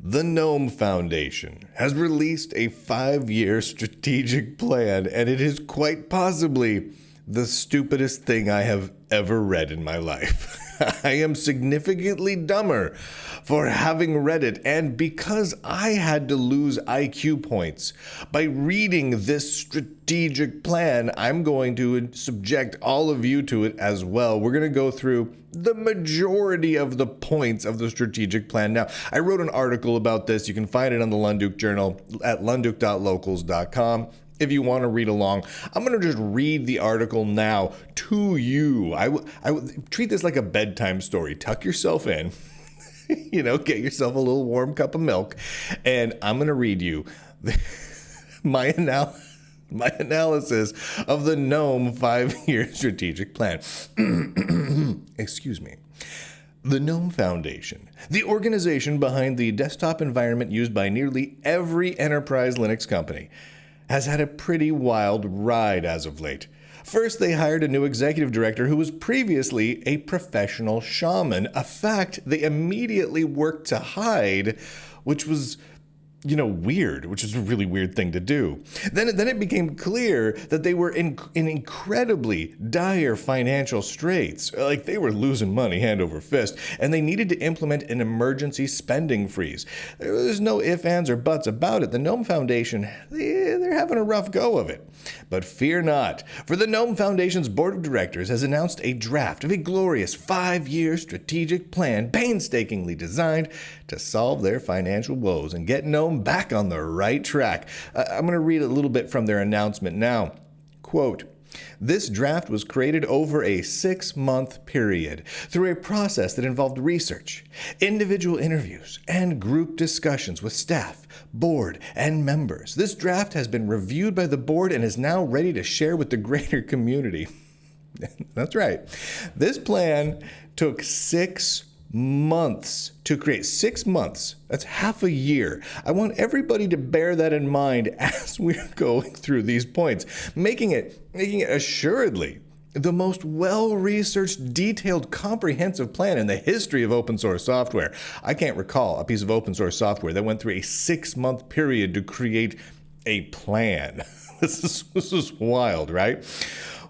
The GNOME Foundation has released a 5-year strategic plan, and it is quite possibly the stupidest thing I have ever read in my life. I am significantly dumber for having read it, and because I had to lose IQ points by reading this strategic plan, I'm going to subject all of you to it as well. We're going to go through the majority of the points of the strategic plan. Now, I wrote an article about this. You can find it on the Lunduk Journal at lunduk.locals.com. If you want to read along, I'm going to just read the article now to you. I would treat this like a bedtime story. Tuck yourself in, get yourself a little warm cup of milk, and I'm going to read you my analysis of the GNOME 5-year strategic plan. Excuse me. The GNOME Foundation, the organization behind the desktop environment used by nearly every enterprise Linux company, has had a pretty wild ride as of late. First, they hired a new executive director who was previously a professional shaman, a fact they immediately worked to hide, which was weird, which is a really weird thing to do. Then it became clear that they were in incredibly dire financial straits. Like, they were losing money hand over fist, and they needed to implement an emergency spending freeze. There's no ifs, ands, or buts about it. The GNOME Foundation, they're having a rough go of it. But fear not, for the GNOME Foundation's board of directors has announced a draft of a glorious 5-year strategic plan painstakingly designed to solve their financial woes and get GNOME back on the right track. I'm going to read a little bit from their announcement now. Quote, "This draft was created over a 6-month period through a process that involved research, individual interviews, and group discussions with staff, board, and members. This draft has been reviewed by the board and is now ready to share with the greater community." That's right. This plan took 6 months to create. 6 months. That's half a year. I want everybody to bear that in mind as we're going through these points, making it assuredly the most well-researched, detailed, comprehensive plan in the history of open source software. I can't recall a piece of open source software that went through a 6-month period to create a plan. This is wild, right?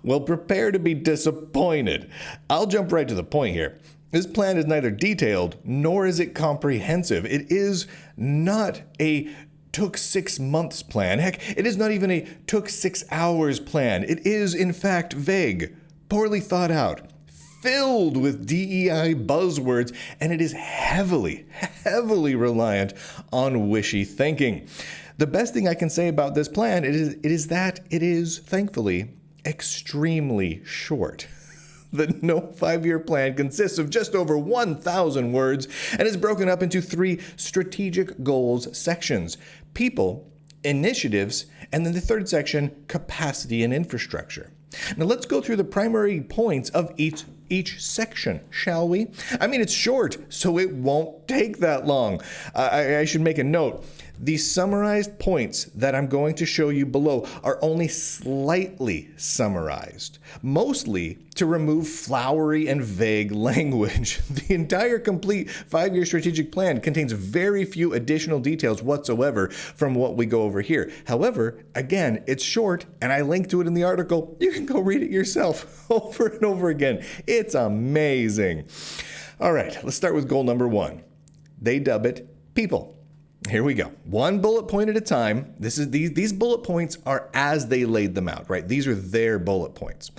Well, prepare to be disappointed. I'll jump right to the point here. This plan is neither detailed nor is it comprehensive. It is not a took 6 months plan. Heck, it is not even a took 6 hours plan. It is, in fact, vague, poorly thought out, filled with DEI buzzwords, and it is heavily reliant on wishy thinking. The best thing I can say about this plan is that it is, thankfully, extremely short. The GNOME 5-year plan consists of just over 1,000 words and is broken up into 3 strategic goals sections: people, initiatives, and then the third section, capacity and infrastructure. Now let's go through the primary points of each section, shall we? I mean, it's short, so it won't take that long. I should make a note. The summarized points that I'm going to show you below are only slightly summarized, mostly to remove flowery and vague language. The entire complete 5-year strategic plan contains very few additional details whatsoever from what we go over here. However, again, it's short, and I linked to it in the article. You can go read it yourself over and over again. It's amazing. All right, let's start with goal number 1. They dub it people. Here we go. One bullet point at a time. These bullet points are as they laid them out, right? These are their bullet points.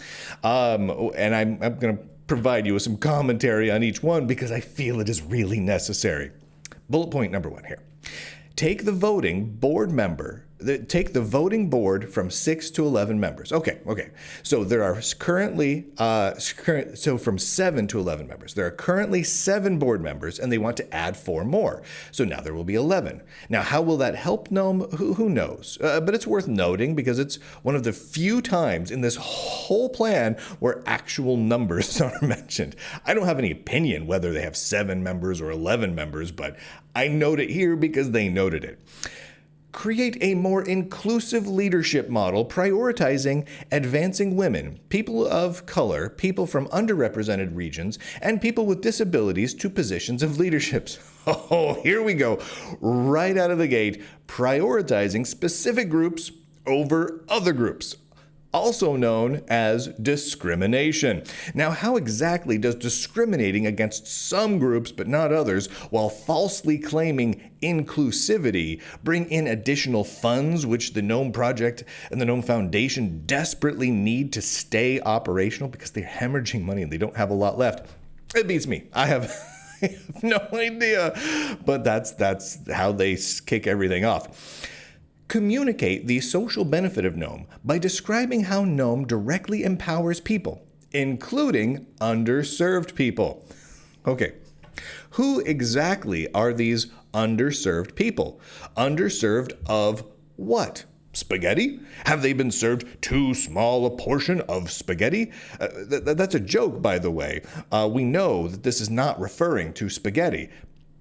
And I'm going to provide you with some commentary on each one because I feel it is really necessary. Bullet point number 1 here. Take the voting board from 6 to 11 members. Okay. So there are currently, from 7 to 11 members. There are currently 7 board members, and they want to add 4 more. So now there will be 11. Now, how will that help GNOME? Who knows? But it's worth noting because it's one of the few times in this whole plan where actual numbers are mentioned. I don't have any opinion whether they have 7 members or 11 members, but I note it here because they noted it. Create a more inclusive leadership model prioritizing advancing women, people of color, people from underrepresented regions, and people with disabilities to positions of leadership. Oh, here we go. Right out of the gate, prioritizing specific groups over other groups, also known as discrimination. Now, how exactly does discriminating against some groups but not others, while falsely claiming inclusivity, bring in additional funds which the GNOME project and the GNOME Foundation desperately need to stay operational because they're hemorrhaging money and they don't have a lot left? It beats me. I have no idea, but that's how they kick everything off. Communicate the social benefit of GNOME by describing how GNOME directly empowers people, including underserved people. Okay, who exactly are these underserved people? Underserved of what? Spaghetti? Have they been served too small a portion of spaghetti? That's a joke, by the way. We know that this is not referring to spaghetti.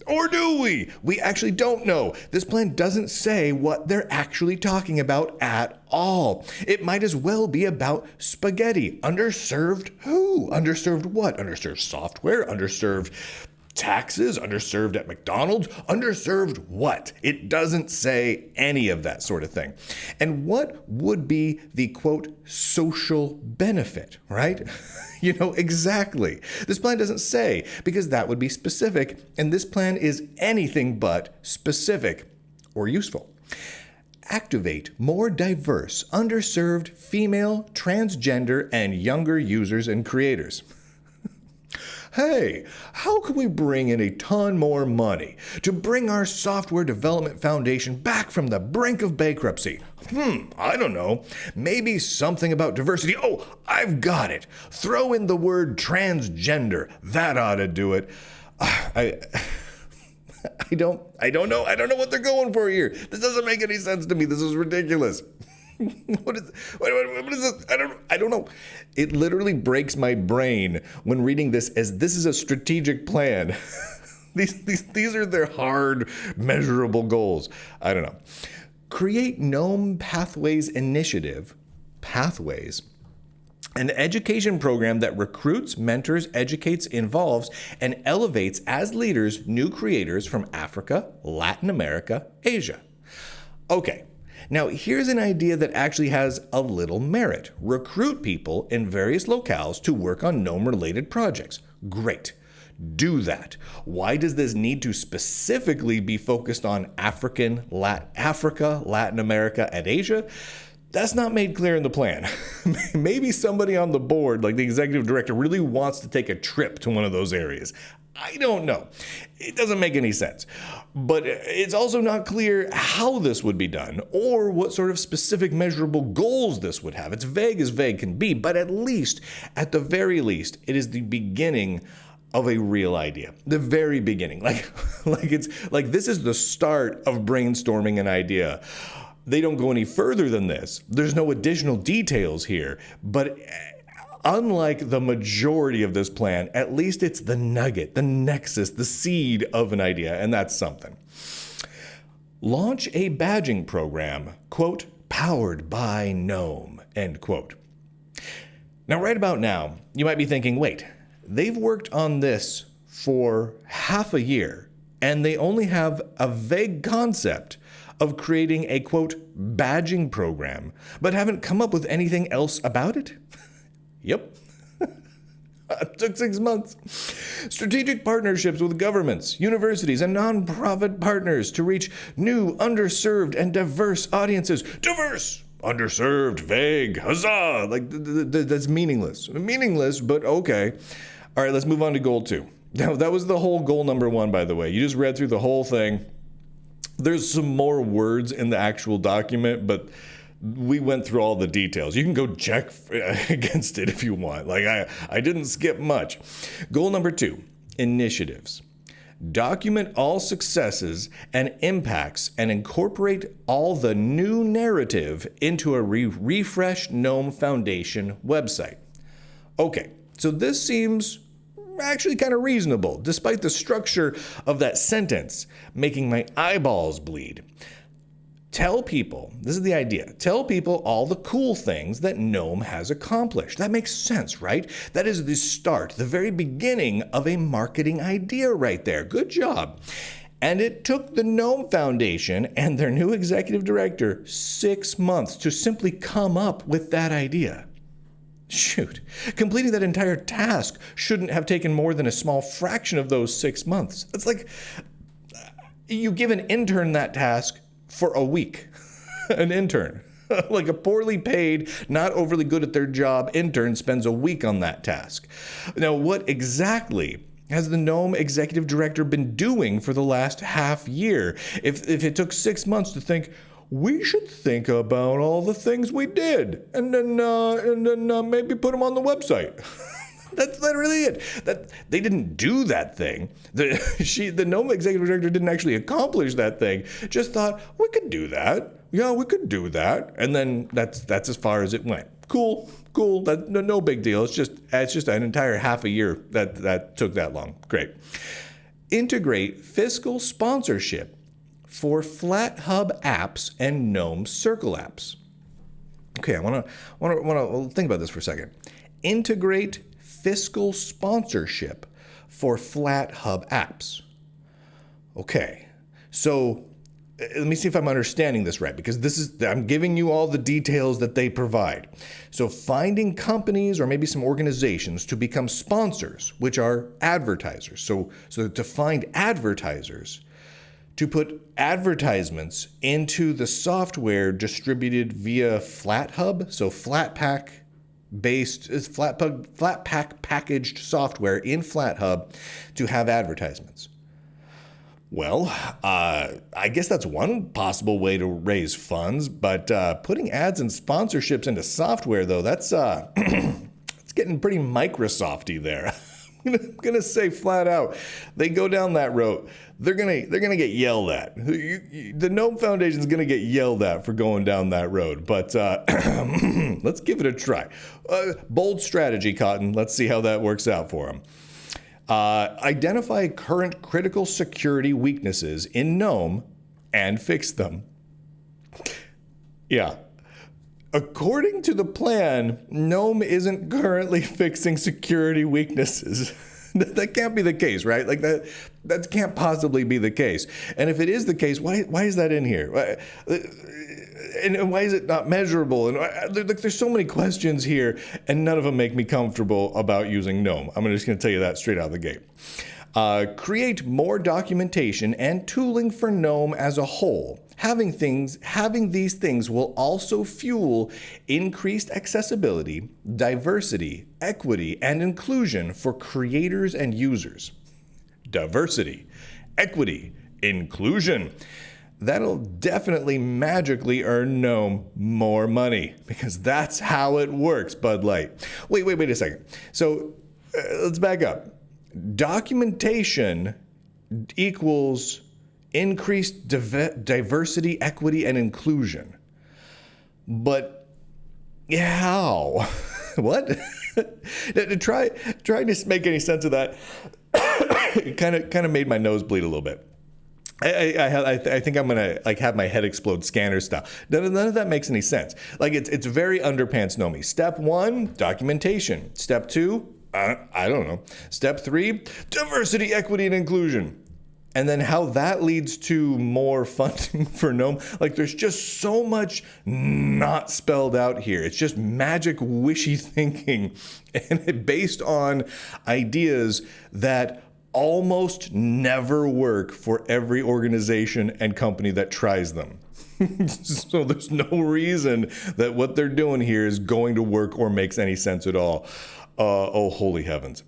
Or do we? We actually don't know. This plan doesn't say what they're actually talking about at all. It might as well be about spaghetti. Underserved who? Underserved what? Underserved software? Underserved taxes? Underserved at McDonald's? Underserved what? It doesn't say any of that sort of thing. And what would be the, quote, social benefit, right? You know, exactly. This plan doesn't say, because that would be specific, and this plan is anything but specific or useful. Activate more diverse, underserved, female, transgender, and younger users and creators. Hey, how can we bring in a ton more money to bring our software development foundation back from the brink of bankruptcy? I don't know. Maybe something about diversity. Oh, I've got it. Throw in the word transgender. That ought to do it. I don't know. I don't know what they're going for here. This doesn't make any sense to me. This is ridiculous. What is this? I don't know. It literally breaks my brain when reading this as this is a strategic plan. These are their hard, measurable goals. I don't know. Create GNOME Pathways Initiative, Pathways, an education program that recruits, mentors, educates, involves, and elevates as leaders new creators from Africa, Latin America, Asia. Okay. Now, here's an idea that actually has a little merit. Recruit people in various locales to work on GNOME-related projects. Great. Do that. Why does this need to specifically be focused on Africa, Latin America, and Asia? That's not made clear in the plan. Maybe somebody on the board, like the executive director, really wants to take a trip to one of those areas. I don't know. It doesn't make any sense. But it's also not clear how this would be done or what sort of specific measurable goals this would have. It's vague as vague can be, but at the very least, it is the beginning of a real idea. The very beginning. Like this is the start of brainstorming an idea. They don't go any further than this. There's no additional details here, but unlike the majority of this plan, at least it's the nugget, the nexus, the seed of an idea, and that's something. Launch a badging program, quote, powered by GNOME, end quote. Now, right about now, you might be thinking, wait, they've worked on this for half a year, and they only have a vague concept of creating a, quote, badging program, but haven't come up with anything else about it? Yep. It took 6 months. Strategic partnerships with governments, universities, and nonprofit partners to reach new, underserved, and diverse audiences. Diverse! Underserved, vague, huzzah! Like, that's meaningless. Meaningless, but okay. All right, let's move on to goal 2. Now, that was the whole goal number 1, by the way. You just read through the whole thing. There's some more words in the actual document, but we went through all the details. You can go check against it if you want. Like, I didn't skip much. Goal number 2, initiatives. Document all successes and impacts and incorporate all the new narrative into a refreshed GNOME Foundation website. Okay, so this seems actually kind of reasonable, despite the structure of that sentence making my eyeballs bleed. Tell people, this is the idea, tell people all the cool things that GNOME has accomplished. That makes sense, right? That is the start, the very beginning of a marketing idea right there. Good job. And it took the GNOME Foundation and their new executive director 6 months to simply come up with that idea. Shoot, completing that entire task shouldn't have taken more than a small fraction of those 6 months. It's like you give an intern that task for a week. An intern. Like a poorly paid, not overly good at their job intern spends a week on that task. Now, what exactly has the GNOME executive director been doing for the last half year? If it took 6 months to think, we should think about all the things we did, and then maybe put them on the website. That's literally it. They didn't do that thing. The GNOME executive director didn't actually accomplish that thing. Just thought, we could do that. Yeah, we could do that. And then that's as far as it went. Cool. That, no big deal. It's just an entire half a year that took that long. Great. Integrate fiscal sponsorship for FlatHub apps and GNOME Circle apps. Okay, I want to think about this for a second. Integrate fiscal sponsorship for FlatHub apps. Okay, so let me see if I'm understanding this right, because I'm giving you all the details that they provide. So finding companies or maybe some organizations to become sponsors, which are advertisers. So to find advertisers, to put advertisements into the software distributed via FlatHub, so Flatpak packaged software in FlatHub to have advertisements. Well, I guess that's one possible way to raise funds, but putting ads and sponsorships into software, though, that's it's getting pretty Microsoft-y there. I'm gonna say flat out, they go down that road, they're gonna get yelled at. The GNOME Foundation is gonna get yelled at for going down that road. But let's give it a try. Bold strategy, Cotton. Let's see how that works out for them. Identify current critical security weaknesses in GNOME and fix them. Yeah. According to the plan, GNOME isn't currently fixing security weaknesses. That can't be the case, right? Like that can't possibly be the case. And if it is the case, why is that in here? And why is it not measurable? And there's so many questions here, and none of them make me comfortable about using GNOME. I'm just going to tell you that straight out of the gate. Create more documentation and tooling for GNOME as a whole. Having these things will also fuel increased accessibility, diversity, equity, and inclusion for creators and users. Diversity, equity, inclusion. That'll definitely magically earn GNOME more money, because that's how it works, Bud Light. Wait a second. So let's back up. Documentation equals increased diversity, equity, and inclusion. But how? What? Try to make any sense of that. It kind of made my nose bleed a little bit. I think I'm gonna have my head explode scanner style. None of that makes any sense. It's very underpants GNOME. Step 1, documentation. Step 2, I don't know. Step 3, diversity, equity, and inclusion. And then how that leads to more funding for GNOME. There's just so much not spelled out here. It's just magic, wishy thinking, and based on ideas that almost never work for every organization and company that tries them. So there's no reason that what they're doing here is going to work or makes any sense at all. Oh, holy heavens.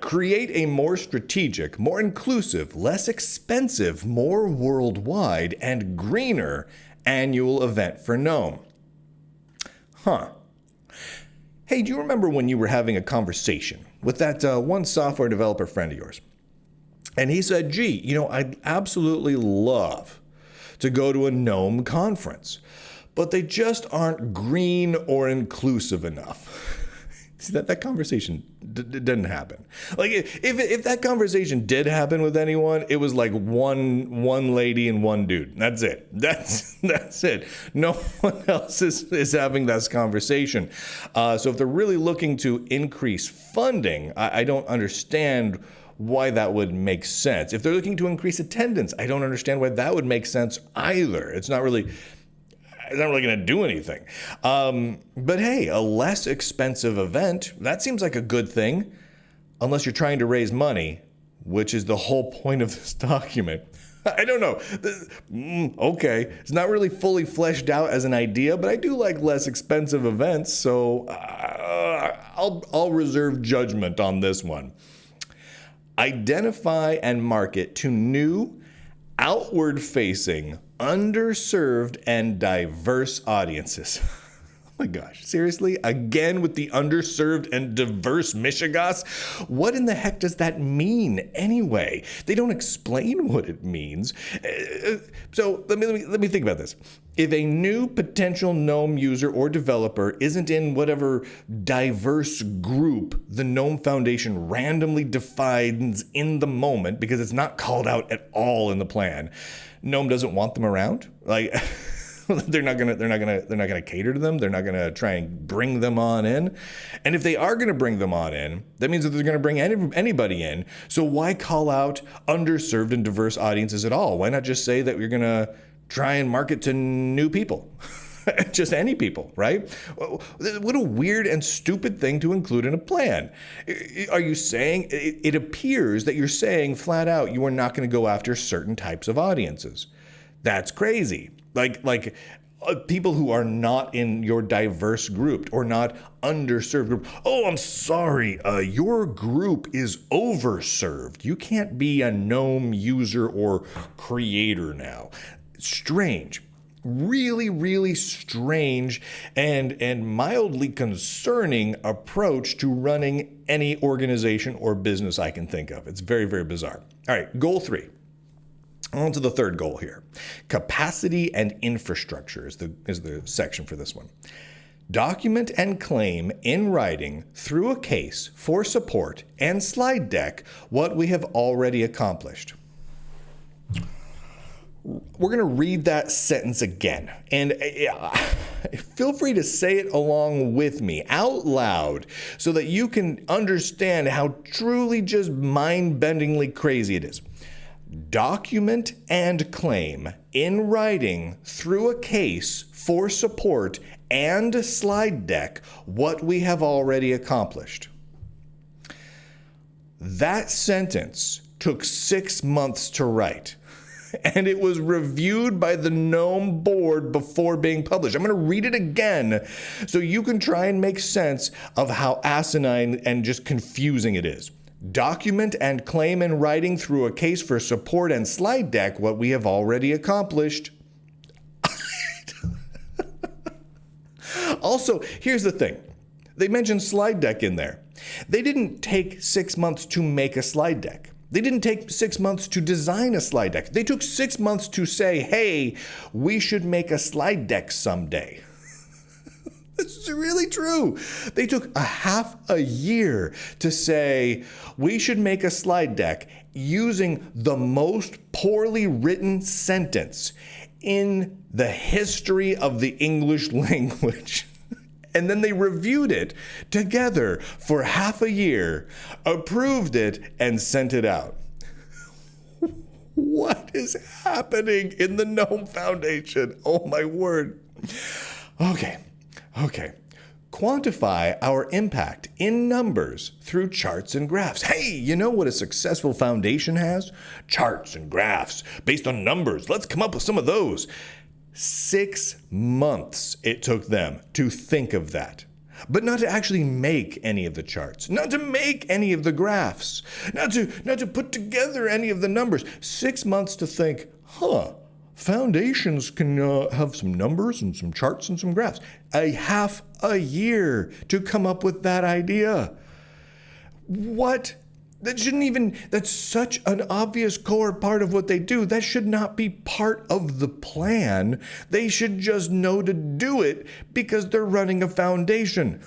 Create a more strategic, more inclusive, less expensive, more worldwide, and greener annual event for GNOME. Huh. Hey, do you remember when you were having a conversation with that one software developer friend of yours? And he said, gee, I'd absolutely love to go to a GNOME conference, but they just aren't green or inclusive enough. See, that conversation didn't happen. Like, if that conversation did happen with anyone, it was like one lady and one dude. That's it. That's it. No one else is having this conversation. So if they're really looking to increase funding, I don't understand why that would make sense. If they're looking to increase attendance, I don't understand why that would make sense either. It's not really going to do anything. But hey, a less expensive event, that seems like a good thing, unless you're trying to raise money, which is the whole point of this document. I don't know. Okay, it's not really fully fleshed out as an idea, but I do like less expensive events, so I'll reserve judgment on this one. Identify and market to new, outward-facing, underserved, and diverse audiences. Oh my gosh, seriously? Again with the underserved and diverse Michigas? What in the heck does that mean anyway? They don't explain what it means. So let me think about this. If a new potential GNOME user or developer isn't in whatever diverse group the GNOME Foundation randomly defines in the moment, because it's not called out at all in the plan, GNOME doesn't want them around. Like, they're not gonna cater to them. They're not gonna try and bring them on in. And if they are gonna bring them on in, that means that they're gonna bring anybody in. So why call out underserved and diverse audiences at all? Why not just say that you're gonna try and market to new people? Just any people, right? What a weird and stupid thing to include in a plan. Are you saying, it appears that you're saying flat out you are not going to go after certain types of audiences. That's crazy. Like people who are not in your diverse group or not underserved group. Oh, I'm sorry. Your group is overserved. You can't be a GNOME user or creator now. Strange. Really, really strange and mildly concerning approach to running any organization or business I can think of. It's very, very bizarre. All right, goal 3. On to the third goal here. Capacity and infrastructure is the section for this one. Document and claim in writing through a case for support and slide deck what we have already accomplished. We're going to read that sentence again, and feel free to say it along with me out loud so that you can understand how truly just mind-bendingly crazy it is. Document and claim in writing through a case for support and slide deck what we have already accomplished. That sentence took 6 months to write. And it was reviewed by the GNOME board before being published. I'm going to read it again so you can try and make sense of how asinine and just confusing it is. Document and claim in writing through a case for support and slide deck what we have already accomplished. Also, here's the thing. They mentioned slide deck in there. They didn't take 6 months to make a slide deck. They didn't take 6 months to design a slide deck. They took 6 months to say, hey, we should make a slide deck someday. This is really true. They took a half a year to say, we should make a slide deck using the most poorly written sentence in the history of the English language. And then they reviewed it together for half a year, approved it, and sent it out. What is happening in the GNOME Foundation? Oh my word. Okay. Quantify our impact in numbers through charts and graphs. Hey, you know what a successful foundation has? Charts and graphs based on numbers. Let's come up with some of those. 6 months it took them to think of that, but not to actually make any of the charts, not to make any of the graphs, not to put together any of the numbers. 6 months to think, foundations can have some numbers and some charts and some graphs. A half a year to come up with that idea. What? That's such an obvious core part of what they do. That should not be part of the plan. They should just know to do it because they're running a foundation.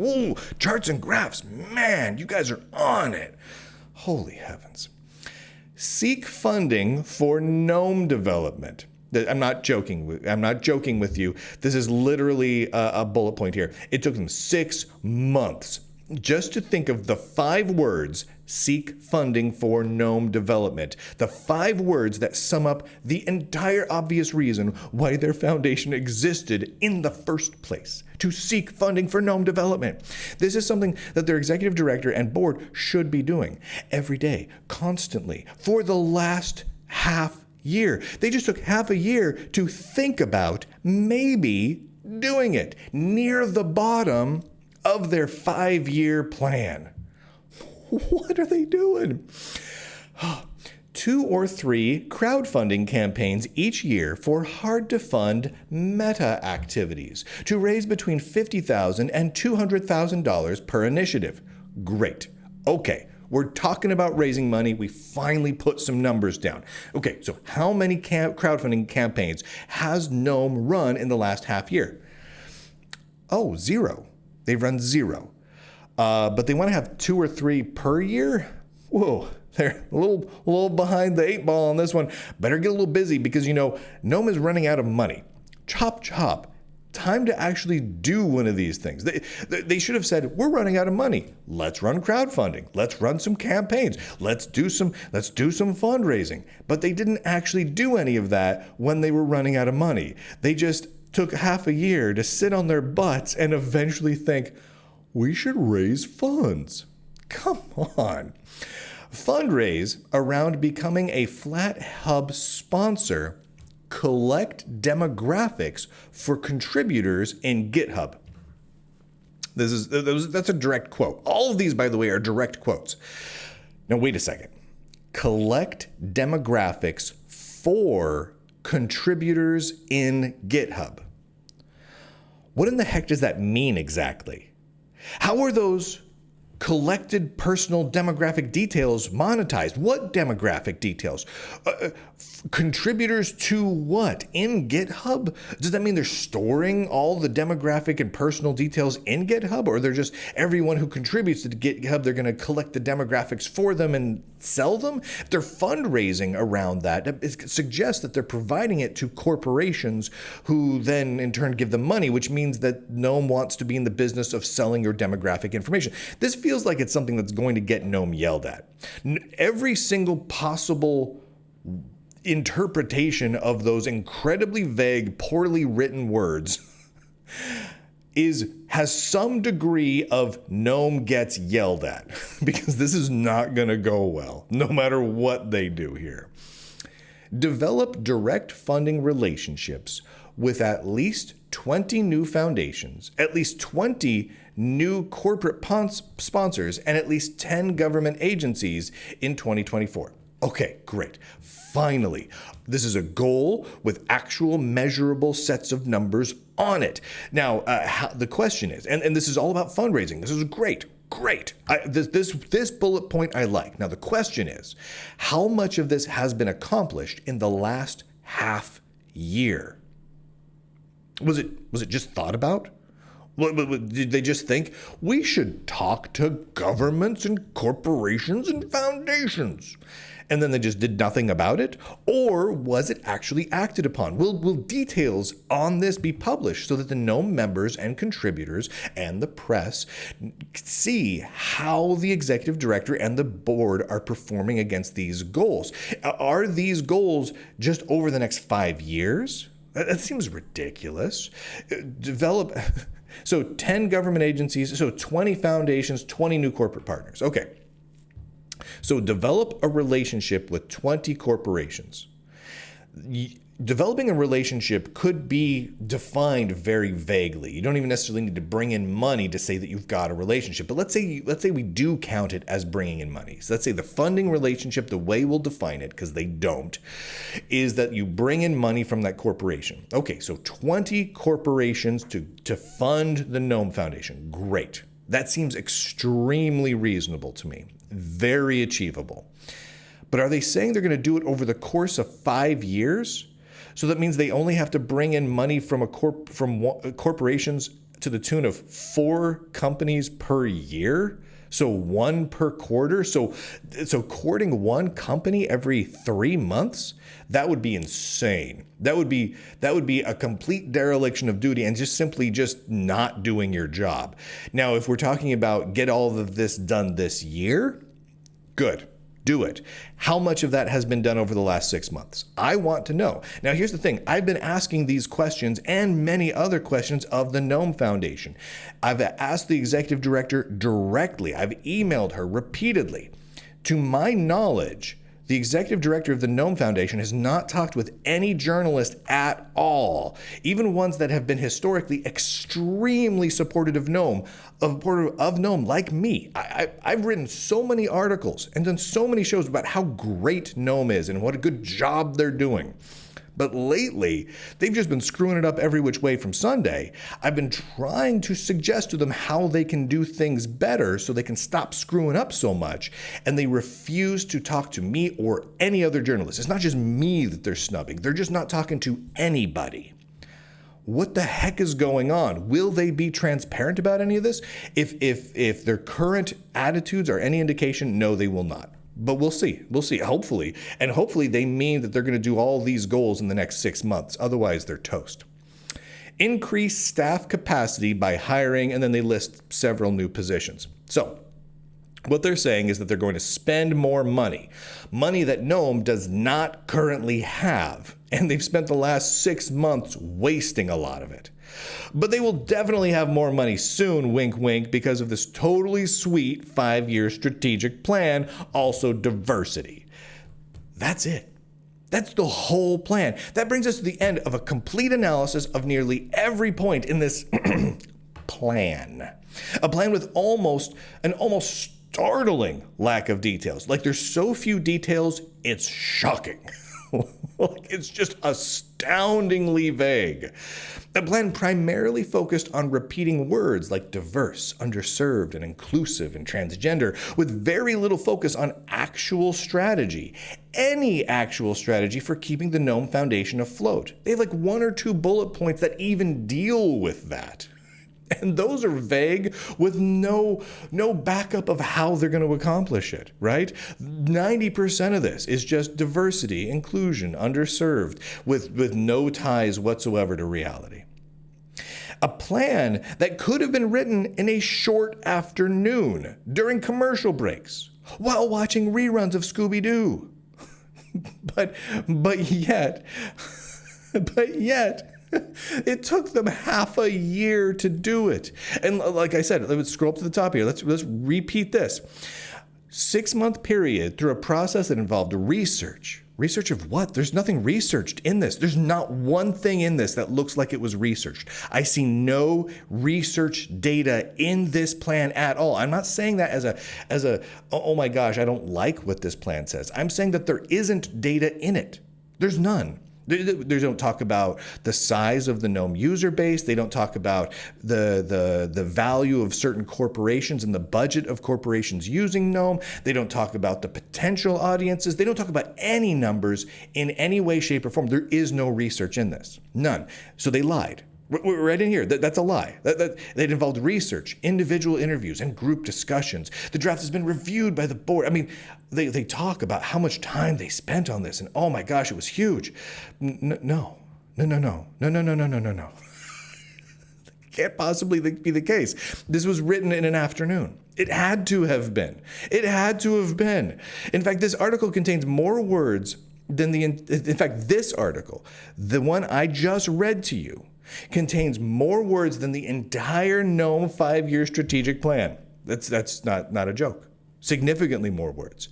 Ooh, charts and graphs. Man, you guys are on it. Holy heavens. Seek funding for GNOME development. I'm not joking with you. This is literally a bullet point here. It took them 6 months just to think of the 5 words, seek funding for GNOME development. The 5 words that sum up the entire obvious reason why their foundation existed in the first place, to seek funding for GNOME development. This is something that their executive director and board should be doing every day, constantly, for the last half year. They just took half a year to think about maybe doing it near the bottom of their 5-year plan. What are they doing? 2 or 3 crowdfunding campaigns each year for hard-to-fund meta activities to raise between $50,000 and $200,000 per initiative. Great. Okay, we're talking about raising money. We finally put some numbers down. Okay, so how many crowdfunding campaigns has GNOME run in the last half year? Oh, 0. They've run 0. But they want to have 2 or 3 per year? Whoa, they're a little behind the 8 ball on this one. Better get a little busy because, GNOME is running out of money. Chop, chop. Time to actually do one of these things. They should have said, we're running out of money. Let's run crowdfunding. Let's run some campaigns. Let's do some fundraising. But they didn't actually do any of that when they were running out of money. They just took half a year to sit on their butts and eventually think, we should raise funds. Come on. Fundraise around becoming a FlatHub sponsor. Collect demographics for contributors in GitHub. That's a direct quote. All of these, by the way, are direct quotes. Now, wait a second. Collect demographics for contributors in GitHub. What in the heck does that mean exactly? How are those collected personal demographic details monetized? What demographic details? Contributors to what? In GitHub? Does that mean they're storing all the demographic and personal details in GitHub? Or they're just everyone who contributes to GitHub, they're going to collect the demographics for them and sell them? If they're fundraising around that, it suggests that they're providing it to corporations who then in turn give them money, which means that GNOME wants to be in the business of selling your demographic information. This feels like it's something that's going to get GNOME yelled at. Every single possible interpretation of those incredibly vague, poorly written words has some degree of GNOME gets yelled at, because this is not going to go well, no matter what they do here. Develop direct funding relationships with at least 20 new foundations, at least 20 new corporate sponsors, and at least 10 government agencies in 2024. Okay, great. Finally, this is a goal with actual measurable sets of numbers on it. Now, the question is, and this is all about fundraising. This is great. This bullet point I like. Now, the question is, how much of this has been accomplished in the last half year? Was it just thought about? Did they just think we should talk to governments and corporations and foundations? And then they just did nothing about it? Or was it actually acted upon? Will details on this be published so that the GNOME members and contributors and the press see how the executive director and the board are performing against these goals? Are these goals just over the next 5 years? That seems ridiculous. So 10 government agencies, so 20 foundations, 20 new corporate partners. Okay. So develop a relationship with 20 corporations. Developing a relationship could be defined very vaguely. You don't even necessarily need to bring in money to say that you've got a relationship. But let's say we do count it as bringing in money. So let's say the funding relationship, the way we'll define it, because they don't, is that you bring in money from that corporation. Okay, so 20 corporations to fund the GNOME Foundation. Great. That seems extremely reasonable to me. Very achievable. But are they saying they're going to do it over the course of 5 years? So that means they only have to bring in money from corporations to the tune of 4 companies per year. So 1 per quarter. So courting 1 company every 3 months, that would be insane. That would be a complete dereliction of duty and just not doing your job. Now, if we're talking about get all of this done this year, good. Do it. How much of that has been done over the last 6 months? I want to know. Now, here's the thing. I've been asking these questions and many other questions of the GNOME Foundation. I've asked the executive director directly. I've emailed her repeatedly. To my knowledge, the executive director of the GNOME Foundation has not talked with any journalist at all, even ones that have been historically extremely supportive of GNOME, like me. I've written so many articles and done so many shows about how great GNOME is and what a good job they're doing. But lately, they've just been screwing it up every which way from Sunday. I've been trying to suggest to them how they can do things better so they can stop screwing up so much, and they refuse to talk to me or any other journalist. It's not just me that they're snubbing. They're just not talking to anybody. What the heck is going on? Will they be transparent about any of this? If their current attitudes are any indication, no, they will not. But we'll see. We'll see. Hopefully. And hopefully they mean that they're going to do all these goals in the next 6 months. Otherwise, they're toast. Increase staff capacity by hiring, and then they list several new positions. So what they're saying is that they're going to spend more money that GNOME does not currently have. And they've spent the last 6 months wasting a lot of it. But they will definitely have more money soon, wink, wink, because of this totally sweet 5-year strategic plan, also diversity. That's it. That's the whole plan. That brings us to the end of a complete analysis of nearly every point in this plan. A plan with almost startling lack of details. Like, there's so few details, it's shocking. It's just astoundingly vague. The plan primarily focused on repeating words like diverse, underserved, and inclusive, and transgender, with very little focus on actual strategy. Any actual strategy for keeping the GNOME Foundation afloat. They have like 1 or 2 bullet points that even deal with that. And those are vague with no backup of how they're going to accomplish it, right? 90% of this is just diversity, inclusion, underserved, with no ties whatsoever to reality. A plan that could have been written in a short afternoon during commercial breaks while watching reruns of Scooby-Doo. But yet, it took them half a year to do it. And like I said, let's scroll up to the top here. Let's repeat this. 6-month period through a process that involved research. Research of what? There's nothing researched in this. There's not one thing in this that looks like it was researched. I see no research data in this plan at all. I'm not saying that as a oh my gosh, I don't like what this plan says. I'm saying that there isn't data in it. There's none. They don't talk about the size of the GNOME user base. They don't talk about the value of certain corporations and the budget of corporations using GNOME. They don't talk about the potential audiences. They don't talk about any numbers in any way, shape, or form. There is no research in this. None. So they lied. We're right in here. That's a lie. That involved research, individual interviews, and group discussions. The draft has been reviewed by the board. I mean, they talk about how much time they spent on this, and oh my gosh, it was huge. No. Can't possibly be the case. This was written in an afternoon. It had to have been. In fact, this article contains more words than this article, the one I just read to you, contains more words than the entire GNOME 5-year strategic plan. That's not a joke. Significantly more words.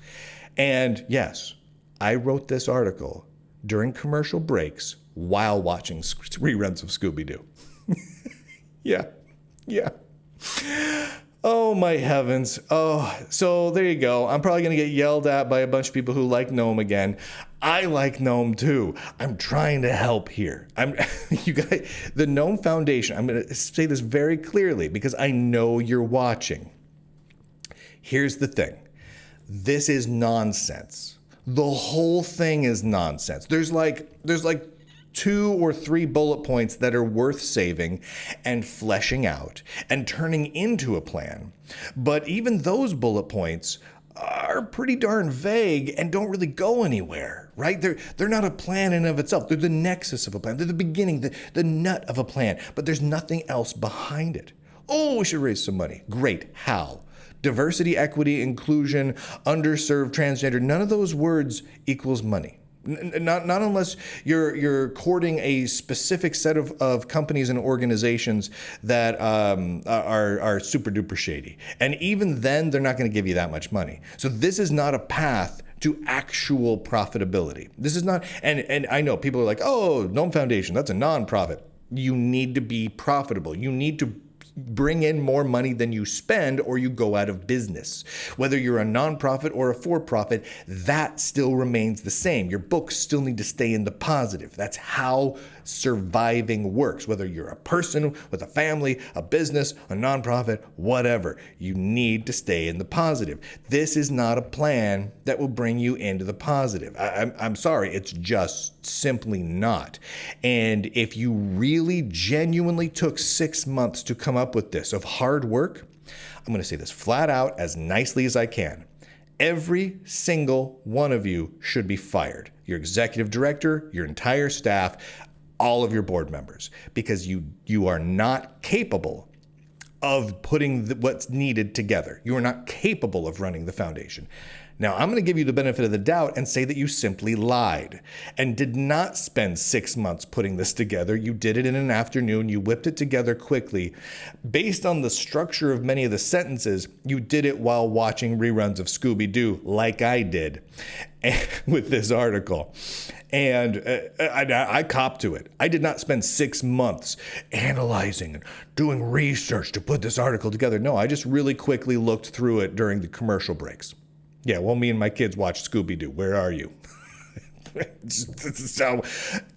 And yes, I wrote this article during commercial breaks while watching reruns of Scooby-Doo. Yeah. Oh my heavens. Oh, so there you go. I'm probably going to get yelled at by a bunch of people who like GNOME again. I like GNOME too. I'm trying to help here. You guys, the GNOME Foundation, I'm going to say this very clearly because I know you're watching. Here's the thing. This is nonsense. The whole thing is nonsense. There's like 2 or 3 bullet points that are worth saving and fleshing out and turning into a plan. But even those bullet points are pretty darn vague and don't really go anywhere, right? They're not a plan in and of itself. They're the nexus of a plan. They're the beginning, the nut of a plan, but there's nothing else behind it. Oh, we should raise some money. Great. How? Diversity, equity, inclusion, underserved, transgender, none of those words equals money. Not unless you're courting a specific set of companies and organizations that are super duper shady. And even then, they're not going to give you that much money. So this is not a path to actual profitability. This is not, and I know people are like, oh, GNOME Foundation, that's a nonprofit. You need to be profitable. You need to bring in more money than you spend or you go out of business. Whether you're a nonprofit or a for-profit, that still remains the same. Your books still need to stay in the positive. That's how surviving works. Whether you're a person with a family, a business, a nonprofit, whatever, you need to stay in the positive. This is not a plan that will bring you into the positive. I'm sorry, it's just simply not. And if you really genuinely took 6 months to come up with this of hard work, I'm going to say this flat out as nicely as I can. Every single one of you should be fired. Your executive director, your entire staff, all of your board members, because you are not capable of putting what's needed together. You are not capable of running the foundation. Now, I'm going to give you the benefit of the doubt and say that you simply lied and did not spend 6 months putting this together. You did it in an afternoon. You whipped it together quickly. Based on the structure of many of the sentences, you did it while watching reruns of Scooby-Doo, like I did with this article. And I copped to it. I did not spend 6 months analyzing and doing research to put this article together. No, I just really quickly looked through it during the commercial breaks. Yeah, well, me and my kids watched Scooby-Doo. Where are you? So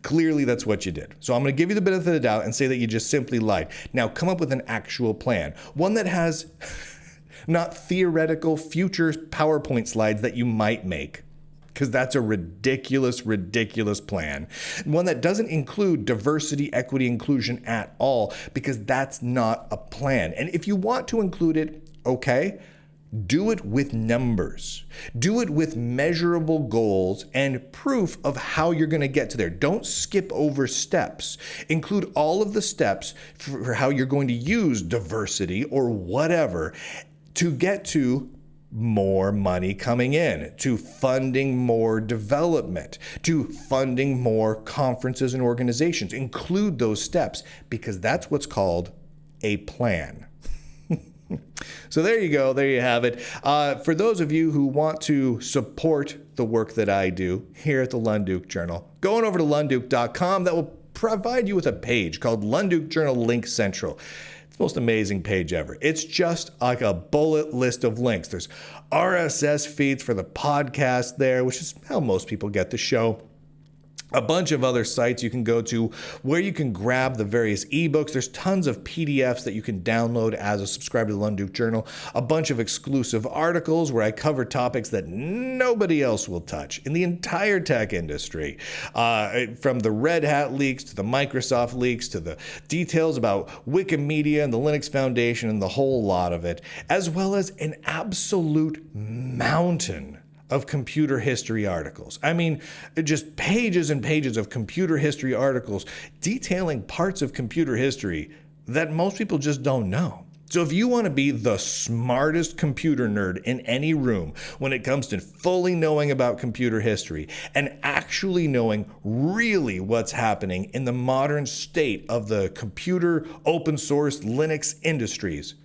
clearly that's what you did. So I'm going to give you the benefit of the doubt and say that you just simply lied. Now come up with an actual plan. One that has not theoretical future PowerPoint slides that you might make, because that's a ridiculous plan. One that doesn't include diversity, equity, inclusion at all, because that's not a plan. And if you want to include it, okay, do it with numbers. Do it with measurable goals and proof of how you're going to get to there. Don't skip over steps. Include all of the steps for how you're going to use diversity or whatever to get to more money coming in, to funding more development, to funding more conferences and organizations. Include those steps, because that's what's called a plan. So there you go. There you have it. For those of you who want to support the work that I do here at the Lunduke Journal, go on over to lunduke.com. That will provide you with a page called Lunduke Journal Link Central. It's the most amazing page ever. It's just like a bullet list of links. There's RSS feeds for the podcast there, which is how most people get the show. A bunch of other sites you can go to where you can grab the various ebooks. There's tons of PDFs that you can download as a subscriber to the Lunduke Journal. A bunch of exclusive articles where I cover topics that nobody else will touch in the entire tech industry. From the Red Hat leaks to the Microsoft leaks to the details about Wikimedia and the Linux Foundation and the whole lot of it, as well as an absolute mountain of computer history articles. I mean, just pages and pages of computer history articles detailing parts of computer history that most people just don't know. So if you want to be the smartest computer nerd in any room when it comes to fully knowing about computer history and actually knowing really what's happening in the modern state of the computer, open source, Linux industries,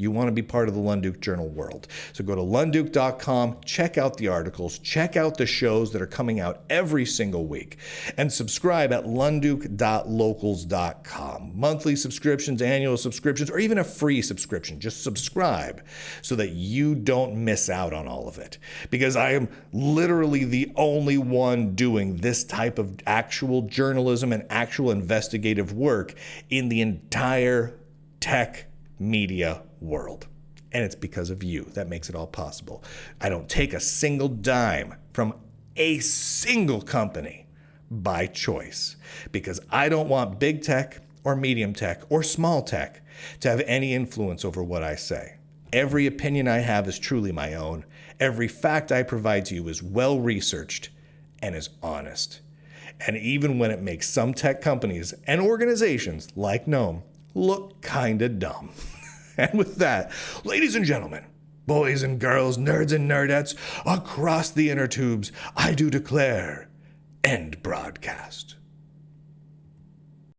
you want to be part of the Lunduke Journal world. So go to lunduke.com, check out the articles, check out the shows that are coming out every single week, and subscribe at lunduke.locals.com. Monthly subscriptions, annual subscriptions, or even a free subscription. Just subscribe so that you don't miss out on all of it. Because I am literally the only one doing this type of actual journalism and actual investigative work in the entire tech media world. And it's because of you that makes it all possible. I don't take a single dime from a single company, by choice, because I don't want big tech or medium tech or small tech to have any influence over what I say. Every opinion I have is truly my own. Every fact I provide to you is well researched and is honest. And even when it makes some tech companies and organizations like GNOME look kinda dumb. And with that, ladies and gentlemen, boys and girls, nerds and nerdettes, across the inner tubes, I do declare, end broadcast.